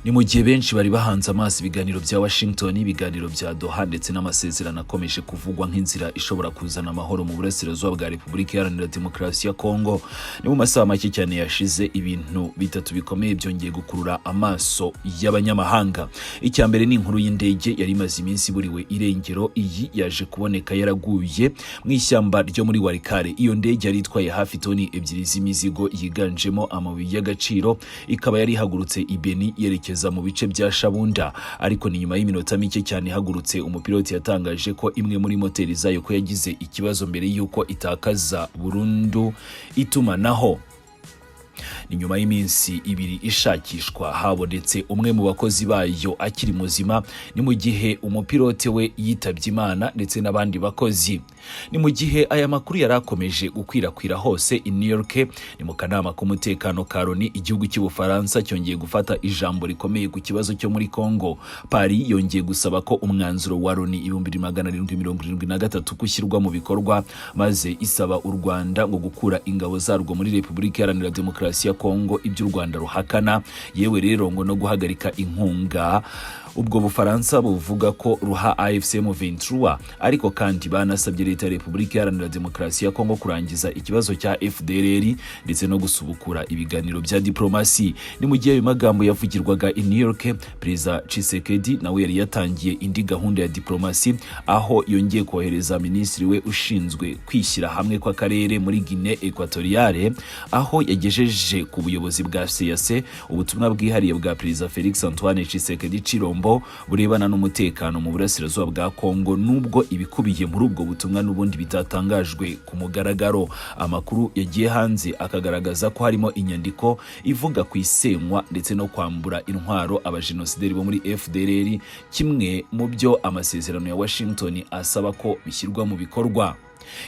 Ni mu gihe benshi bari bahanze amaso ibiganiro bya Washington, ibiganiro bya Doha ndetse n'amasezerano akomeje kuvugwa nk'inzira ishobora kuzana amahoro mu burasirazuba bwa Repubulika Iharanira Demokarasi ya Congo. Ni mu masaha make cyane yashize ibintu bitatu bikomeye byongeye gukurura amaso y'abanyamahanga. Icya mbere ni inkuru y'indege yari imaze iminsi buriwe irengero. Iyi yaje kuboneka yaraguye Mw'Ishyamba ryo muri Walikale. Iyo ndege yari itwaye hafi toni 2 z'imizigo yiganjemo amabuye y'agaciro, ikaba yari ihagurutse i Beni yerekeza mu bice bya Shabunda, ariko ni nyuma y'iminota mike cyane ihagurutse umupiloti yatangaje ko imwe muri moteri zayo ko yagize ikibazo mbere y'uko itakaza burundu itumanaho. Ni nyuma y'iminsi 2 ishakishwa habonetse umwe mu bakozi bayo akiri muzima, ni mu gihe umupilote we yitabye Imana ndetse n'abandi bakozi. Ni mu gihe aya makuru yarakomeje gukwirakwira hose i New York. Ni mu kanama k'umutekano ka Loni, igihugu cy'Ubufaransa cyongeye gufata ijambo rikomeye ku kibazo cyo muri Congo. Paris yongeye gusaba ko umwanzuro wa Loni 1773 kushyirwa mu bikorwa, maze isaba u Rwanda ngo gukura ingabo zarwo muri Repubulika Iharanira Demokarasi ya Congo, ibyo u Rwanda ruhakana, yewe rero ngo no guhagarika inkunga ubwo Bufaransa buvuga ko ruha AFC M23, ariko kandi banasabye leta ya Repubulika Iharanira Demokarasi ya Congo kurangiza ikibazo cya FDLR ndetse no gusubukura ibiganiro bya diplomasi. Ni mu gihe ayo magambo yavugirwaga i New York, Perezida Tracep nawe yari yatangiye indi gahunda ya diplomasi, aho yongeye kohereza minisitiri we ushinzwe kwishyira hamwe kw'akarere muri Guinée Equatoriale, aho yagejeje ku buyobozi bwa CAC ubutumwa bwihariye bwa Perezida Felix Antoine Tshisekedi Chilombo burebana n'umutekano mu burasirazuba bwa Congo, nubwo ibikubiye muri ubwo butumwa n'ubundi bitatangajwe ku mugaragaro. Amakuru yagiye hanze akagaragaza ko harimo inyandiko ivuga ku isenywa ndetse no kwambura intwaro abajenosideri bo muri FDLR, kimwe mu byo amasezerano ya Washington asaba ko bishyirwa mu bikorwa.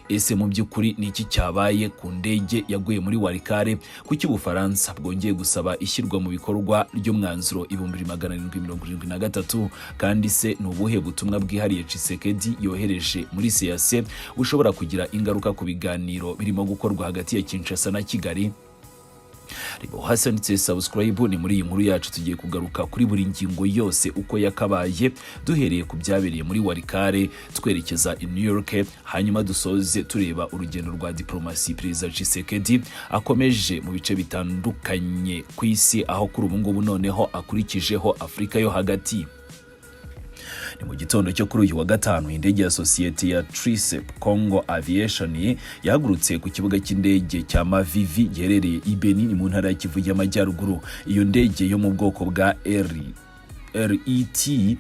Ese mu by'ukuri ni iki cyabaye ku ndege yaguye muri Walikale? Kuki Ubufaransa bwongeye gusaba ishyirwa mu bikorwa ry'umwanzuro 1773? Kandi se ni ubuhe butumwa bwihariye Tshisekedi yohereje muri CAC ushobora kugira ingaruka ku biganiro birimo gukorwa hagati ya Kinshasa na Kigali? Ribo hasanitse subscribe. Ni muri iyi nkuru yacu tugiye kugaruka kuri buri ngingo yose uko yakabaye, duhereye ku byabereye muri Walikale twerekeza i New York, hanyuma dusoze tureba urugendo rwa diplomasi Perezida Tshisekedi akomeje mu bice bitandukanye ku isi, aho kuri ubu ngubu noneho akurikijeho Afrika yo hagati. Ni mu gitondo cyo kuri uyu wa gatanu, indege ya sosiyete ya Tracep Congo Aviation yahagurutse ku kibuga cy'indege cya Mavivi giherereye i Beni, ni mu ntara ya Kivu y'Amajyaruguru. Iyo ndege yo mu bwoko bwa RET-410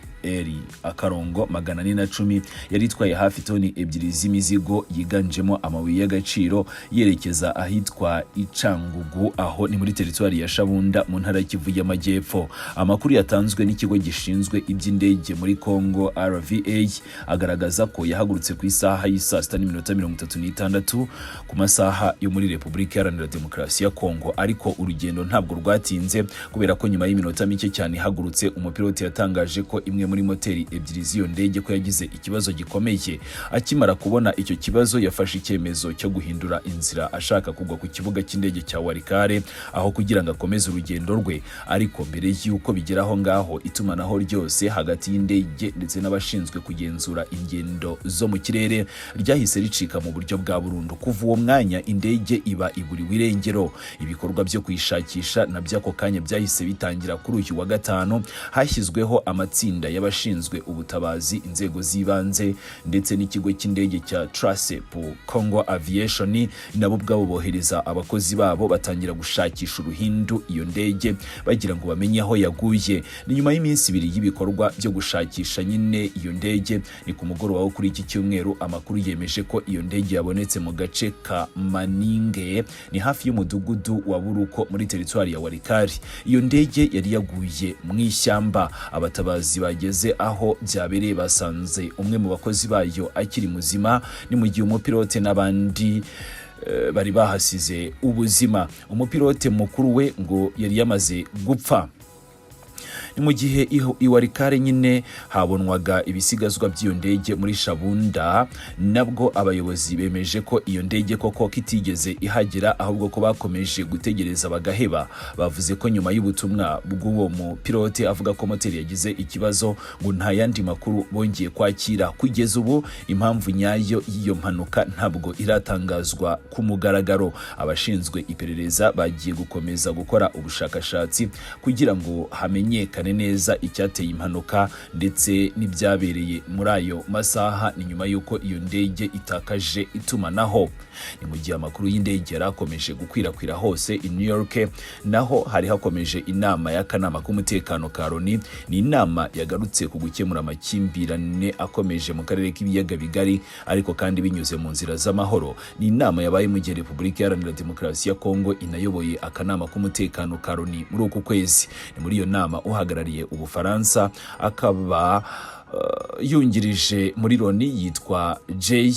yari itwaye hafi toni 2 z'imizigo yiganjemo amabuye y'agaciro yerekeza ahitwa Icyangugu, aho ni muri teritwari ya Shabunda mu ntara ya Kivu y'Amajyepfo. Amakuru yatanzwe n'ikigo gishinzwe iby'indege muri Congo RVA agaragaza ko yahagurutse ku isaha y'isa 6:36 ku masaha yo muri Repubulika Iharanira Demokarasi ya Congo, ariko urugendo ntabwo rwatinze kubera ko nyuma y'iminota mike cyane ihagurutse umupiloti yatangaje ko imwe muri moteri 2 z'iyo ndege ko yagize ikibazo gikomeye. Akimara kubona icyo kibazo yafashe icyemezo cyo guhindura inzira ashaka kugwa ku kibuga cy'indege cya Walikale aho kugira ngo akomeze urugendo rwe, ariko mbere y'uko bigeraho ngaho itumanaho ryose hagati y'indege ndetse n'abashinzwe kugenzura ingendo zo mu kirere ryahise ricika mu buryo bwa burundu. Kuva uwo mwanya indege iba iburiwe irengero. Ibikorwa byo kuyishakisha nabyo ako kanya byahise bitangira kuri uyu wa gatanu. Hashyizweho amatsinda y'abashinzwe ubutabazi, inzego z'ibanze ndetse n'ikigo cy'indege cya Tracep Congo Aviation, nabo bwabo bohereza abakozi babo batangira gushakisha uruhindu iyo ndege bagira ngo bamenye aho yaguye. Ni nyuma y'iminsi 2 y'ibikorwa byo gushakisha nyine iyo ndege, ni ku mugoroba wo kuri iki cyumweru amakuru yemeje ko iyo ndege yabonetse mu gace ka Kamaninge, ni hafi y'umudugudu wa Buruko muri teritwari ya Walikale. Iyo ndege yari yaguye Mw'Ishyamba. Abatabazi bageze aho byabereye basanze umwe mu bakozi bayo akiri muzima, ni mu gihe umupilote n'abandi bari bahasize ubuzima. Umupilote mukuru we ngo yari yamaze gupfa. ni mu gihe i Walikale nyine habonwaga ibisigazwa by'iyo ndege muri Shabunda, nabwo abayobozi bemeje ko iyo ndege koko kitigeze ihagera, ahubwo ko bakomeje gutegereza bagaheba. Bavuze ko nyuma y'ubutumwa bw'uwo mu pilote avuga ko moteri yagize ikibazo ngo nta yandi makuru bongeye kwakira. Kugeza ubu impamvu nyayo y'iyo mpanuka ntabwo iratangazwa ku mugaragaro. Abashinzwe iperereza bagiye gukomeza gukora ubushakashatsi kugira ngo hamenyekane neza icyateye impanuka ndetse n'ibyabereye muri ayo masaha. Ni nyuma y'uko iyo ndege itakaje itumanaho. Ni mu gihe amakuru y'indege yarakomeje gukwirakwira hose i New York, naho hari hakomeje inama y'akanama k'umutekano ka Loni. Ni inama yagarutse ku gukemura amakimbirane akomeje mu karere k'ibiyaga bigari, ariko kandi binyuze mu nzira z'amahoro. Ni inama yabaye mu gihe Repubulika Iharanira Demokarasi ya Kongo inayoboye akanama k'umutekano ka Loni muri uku kwezi. Ni muri iyo nama uhagarariye Ubufaransa akaba yungirije muri Loni yitwa Jay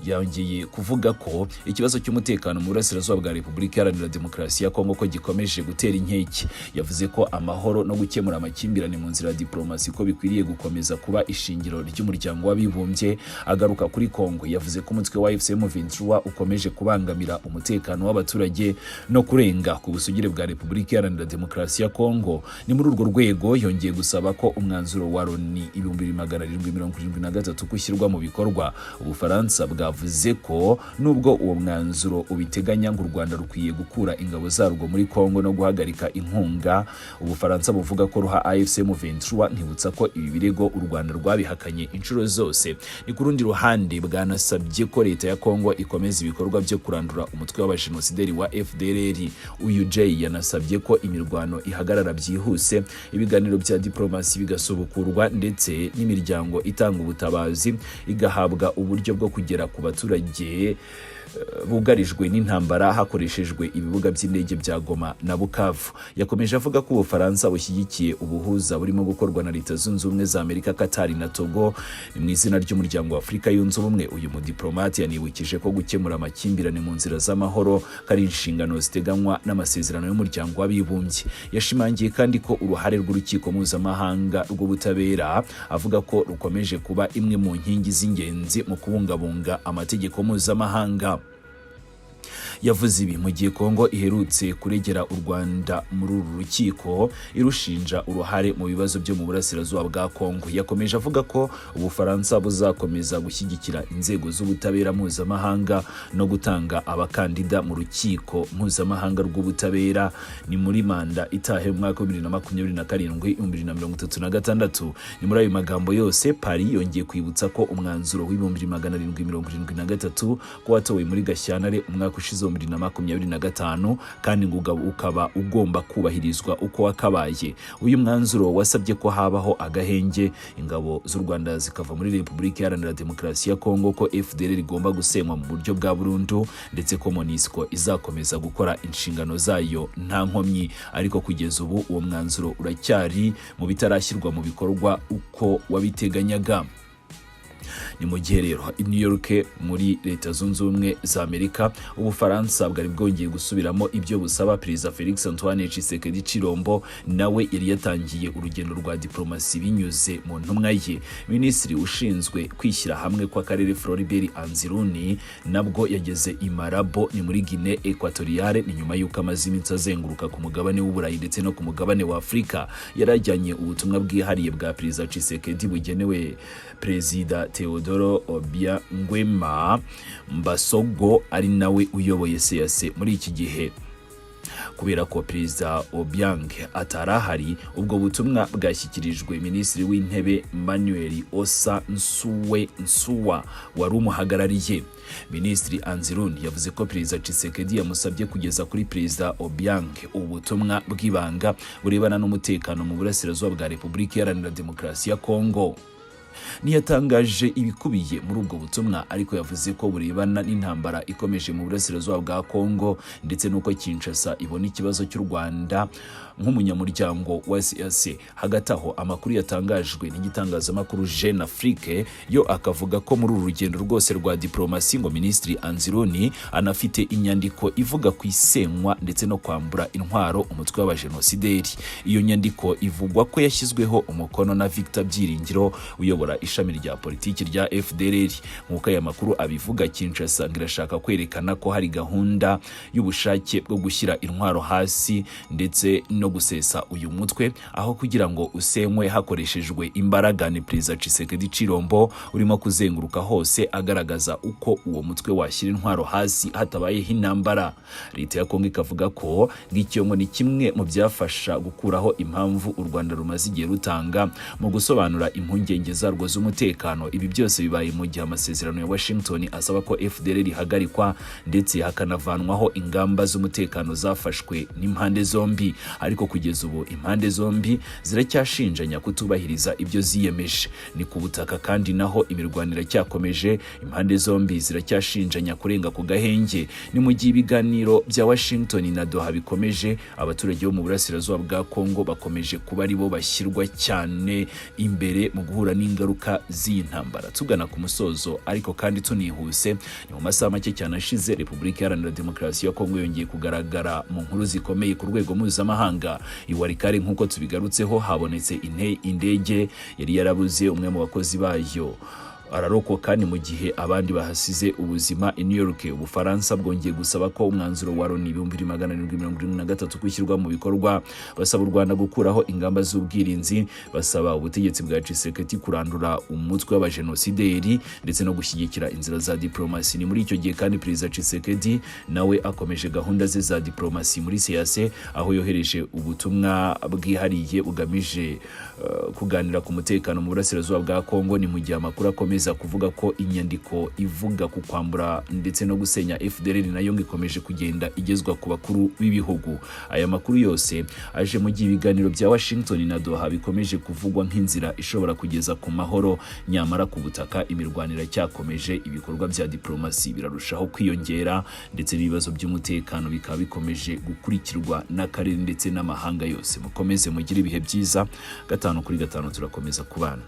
yongeye kuvuga ko ikibazo cy'umutekano mu burasirazuba bwa Repubulika Iharanira Demokarasi ya Kongo ko gikomeje gutera inkeke. Yavuze ko amahoro no gukemura amakimbirane mu nzira ya diplomasi ko bikwiriye gukomeza kuba ishingiro ry'umuryango w'abibumbye. Agaruka kuri Kongo, yavuze ko umutwe wa M23 ukomeje kubangamira umutekano w'abaturage no kurenga ku busugire bwa Repubulika Iharanira Demokarasi ya Kongo. Ni muri urwo rwego yongeye gusaba ko umwanzuro wa Loni 2773 kushyirwa mu bikorwa. Ubufaransa bwavuze ko nubwo uwo mwanzuro ubiteganya ngo u Rwanda rukwiye gukura ingabo zarwo muri Kongo no guhagarika inkunga, Ubufaransa buvuga ko ruha AFC M23. Nkibutsa ko ibi birego u Rwanda rwabihakanye inshuro zose. Ni ku rundi ruhande bwanasabye ko leta ya Kongo ikomeza ibikorwa byo kurandura umutwe w'abajenosideri wa FDLR. Uyu Jay yanasabye ko imirwano ihagarara byihuse, ibiganiro bya diplomasi bigasubukurwa ndetse n'imiryango itanga ubutabazi igahabwa uburyo bwo kugera ku baturage bugarijwe n'intambara hakoreshejwe ibibuga by'indege bya Goma na Bukavu. Yakomeje avuga ko Ubufaransa bushyigikiye ubuhuza burimo gukorwa na Leta Zunze Ubumwe za Amerika, Qatar na Togo. Ni mu izina ry'umuryango wa Afurika yunze ubumwe. Uyu mudiplomate yanibukije ko gukemura amakimbirane mu nzira z'amahoro kari inshingano ziteganywa n'amasezerano y'umuryango w'abibumbye. Yashimangiye kandi ko uruhare rw'urukiko mpuzamahanga rw'ubutabera avuga ko rukomeje kuba imwe mu nkingi z'ingenzi mu kubungabunga amategeko mpuzamahanga. Yavuze ibi mu gihe Kongo iherutse kuregera u Rwanda muri uru rukiko irushinja uruhare mu bibazo byo mu burasirazuba bwa Kongo. Yakomeje avuga ko Ubufaransa buzakomeza gushyigikira inzego z'ubutabera mpuzamahanga no gutanga abakandida mu rukiko mpuzamahanga rw'ubutabera. Ni muri manda itahe mu mwaka wa 2027-2036. Ni muri ayo magambo yose Paris yongeye kwibutsa ko umwanzuro w'1773 ko watowe muri Gashyantare umwaka ushize 2025 kandi ngo ukaba ugomba kubahirizwa uko wakabaye. Uyu mwanzuro wasabye ko habaho agahenge, ingabo z'u Rwanda zikava muri Repubulika Iharanira Demokarasi ya Kongo, ko FDLR igomba gusenywa mu buryo bwa burundu ndetse ko MONUSCO izakomeza gukora inshingano zayo nta nkomyi. Ariko kugeza ubu uwo mwanzuro uracyari mu bitarashyirwa mu bikorwa uko wabiteganyaga. Ni mu gihe rero i New York muri Leta Zunze Ubumwe za Amerika, Ubufaransa bwari bwongeye gusubiramo ibyo busaba Perezida Felix Antoine Tshisekedi Chilombo. Nawe yari yatangiye urugendo rwa diplomasi binyuze mu ntumwa ye. Minisitiri ushinzwe kwishyira hamwe kw'akarere Floribert Anziruni nabwo yageze i Malabo, ni muri Guinée Equatoriale. Ni nyuma y'uko amaze iminsi azenguruka ku mugabane w'Uburayi ndetse no ku mugabane wa Afurika. Yarajyanye ubutumwa bwihariye bwa Perezida Tshisekedi bugenewe Perezida Teodoro Obiangwema Mbasogo, ari nawe uyoboye CAC muri iki gihe. Kubera ko Perezida Obiang atarahari, ubwo butumwa bwashyikirijwe Minisitiri w'Intebe Manuel Osa Nsuwa wari umuhagarariye. Minisitiri Anziruni yavuze ko Perezida Tshisekedi yamusabye kugeza kuri Perezida Obiang ubutumwa bw'ibanga burebana n'umutekano mu burasirazuba bwa Repubulika Iharanira Demokarasi ya Kongo. Niyatangaje ibikubiye muri ubwo butumwa, ariko yavuze ko burebana n'intambara ikomeje mu burasirazuba bwa Kongo ndetse nuko Kinshasa ibona ikibazo cy'u Rwanda nk'umunyamuryango wa CAC. Hagati aho amakuru yatangajwe n'igitangazamakuru Jeune Afrique yo akavuga ko muri uru rugendo rwose rwa diplomasi ngo Minisitiri Anzironi anafite inyandiko ivuga ku isenywa ndetse no kwambura intwaro umutwe w'abajenosideri. Iyo nyandiko ivugwa ko yashyizweho umukono na Victor Byiringiro uyobora ishami rya politiki rya FDLR. Nk'uko aya makuru abivuga, Kinshasa irashaka kwerekana ko hari gahunda y'ubushake bwo gushyira intwaro hasi ndetse no gusesa uyu mutwe, aho kugira ngo usenywe hakoreshejwe imbaraga. Ni Perezida Tshisekedi Chilombo urimo kuzenguruka hose agaragaza uko uwo mutwe washyira intwaro hasi hatabayeho intambara. Leta ya Kongo ikavuga ko ngicyo ni kimwe mu byafasha gukuraho impamvu u Rwanda rumaze igihe rutanga mu gusobanura impungenge zarwo z'umutekano. Ibi byose bibaye mu gihe amasezerano ya Washington asaba ko FDLR ihagarikwa ndetse hakanavanwaho ingamba z'umutekano zafashwe n'impande zombi. Ariko kugeza ubu impande zombi ziracyashinjanya kutubahiriza ibyo ziyemeje. Ni ku butaka kandi naho imirwanire cyakomeje, impande zombi ziracyashinjanya kurenga ku gahenge. Ni mu gihe ibiganiro bya Washington na Doha bikomeje, abaturage bo mu burasirazuba bwa Kongo bakomeje kuba ari bo bashyirwa cyane imbere mu guhura n'ingaruka z'iyi ntambara. Tugana ku musozo ariko kandi tunihuse, ni mu masaha make cyane ashize Repubulika Iharanira Demokarasi ya Kongo yongeye kugaragara mu nkuru zikomeye ku rwego mpuzamahanga. I Walikale nk'uko tubigarutseho habonetse indege yari yarabuze umwe mu bakozi bayo ararokoka, ni mu gihe abandi bahasize ubuzima. I New York Ubufaransa bwongeye gusaba ko umwanzuro wa Loni 2773 kwishyirwa mu bikorwa. Basaba u Rwanda gukuraho ingamba z'ubwirinzi, basaba ubutegetsi bwa Tshisekedi kurandura umutwe w'abajenosideri ndetse no gushyigikira inzira za diplomasi. Ni muri icyo gihe kandi Perezida Tshisekedi nawe akomeje gahunda ze za diplomasi muri CAC, aho yohereje ubutumwa bwihariye bugamije kuganira ku mutekano mu burasirazuba bwa Kongo. Ni mu gihe amakuru akomeza kuvuga ko inyandiko ivuga ku kwambura ndetse no gusenya FDLR nayo ikomeje kugenda igezwa ku bakuru b'ibihugu. Aya makuru yose aje mu gihe ibiganiro bya Washington na Doha bikomeje kuvugwa nk'inzira ishobora kugeza ku mahoro, nyamara ku butaka imirwanire cyakomeje, ibikorwa bya diplomasi birarushaho kwiyongera ndetse n'ibibazo by'umutekano bikaba bikomeje gukurikirwa n'akarere ndetse n'amahanga yose. Mukomeze mugire ibihe byiza. 5 kuri 5 turakomeza kubana.